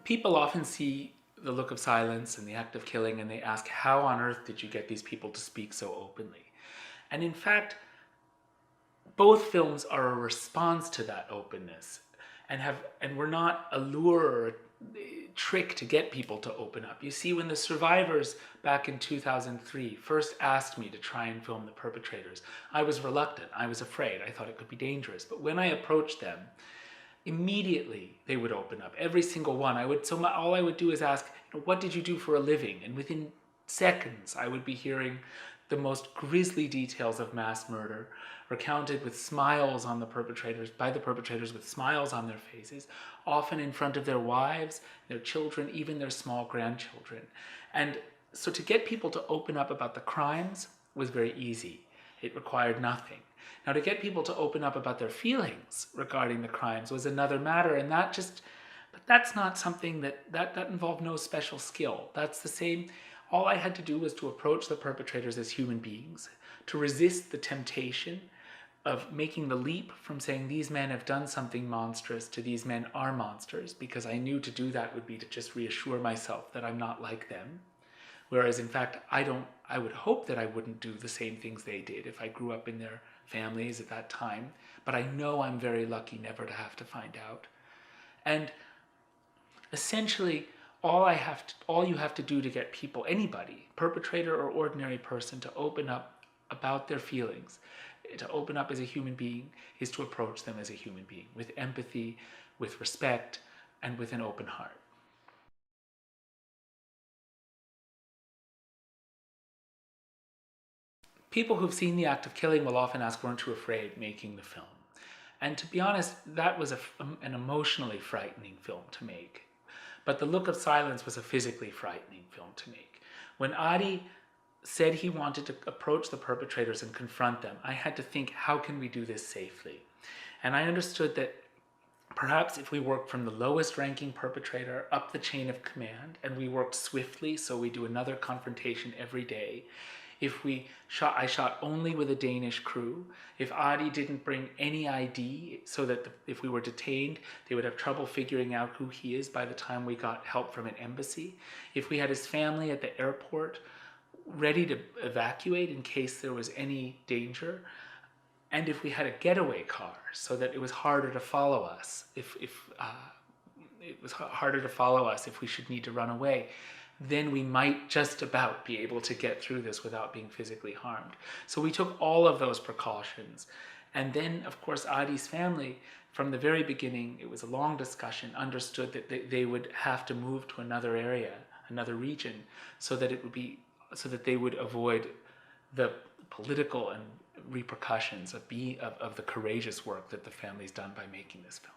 People often see The Look of Silence and The Act of Killing and they ask, how on earth did you get these people to speak so openly? And in fact, both films are a response to that openness and were not a lure or a trick to get people to open up. You see, when the survivors back in 2003 first asked me to try and film the perpetrators, I was reluctant, I was afraid, I thought it could be dangerous. But when I approached them, immediately they would open up, every single one. All I would do is ask, what did you do for a living? And within seconds, I would be hearing the most grisly details of mass murder, recounted with smiles on by the perpetrators with smiles on their faces, often in front of their wives, their children, even their small grandchildren. And so to get people to open up about the crimes was very easy. It required nothing. Now, to get people to open up about their feelings regarding the crimes was another matter, and but that's not something that involved no special skill. That's the same. All I had to do was to approach the perpetrators as human beings, to resist the temptation of making the leap from saying these men have done something monstrous to these men are monsters, because I knew to do that would be to just reassure myself that I'm not like them. Whereas in fact, I would hope that I wouldn't do the same things they did if I grew up in their families at that time, but I know I'm very lucky never to have to find out. And essentially, all you have to do to get people, anybody, perpetrator or ordinary person, to open up about their feelings, to open up as a human being, is to approach them as a human being, with empathy, with respect, and with an open heart. People who've seen The Act of Killing will often ask, weren't you afraid making the film? And to be honest, that was an emotionally frightening film to make. But The Look of Silence was a physically frightening film to make. When Adi said he wanted to approach the perpetrators and confront them, I had to think, how can we do this safely? And I understood that perhaps if we worked from the lowest ranking perpetrator up the chain of command, and we worked swiftly, so we do another confrontation every day, I shot only with a Danish crew. If Adi didn't bring any ID, so that if we were detained, they would have trouble figuring out who he is by the time we got help from an embassy. If we had his family at the airport ready to evacuate in case there was any danger, and if we had a getaway car so that it was harder to follow us, if we should need to run away, then we might just about be able to get through this without being physically harmed. So we took all of those precautions. And then, of course, Adi's family, from the very beginning, it was a long discussion, understood that they would have to move to another area, another region, so that they would avoid the political and repercussions of the courageous work that the family's done by making this film.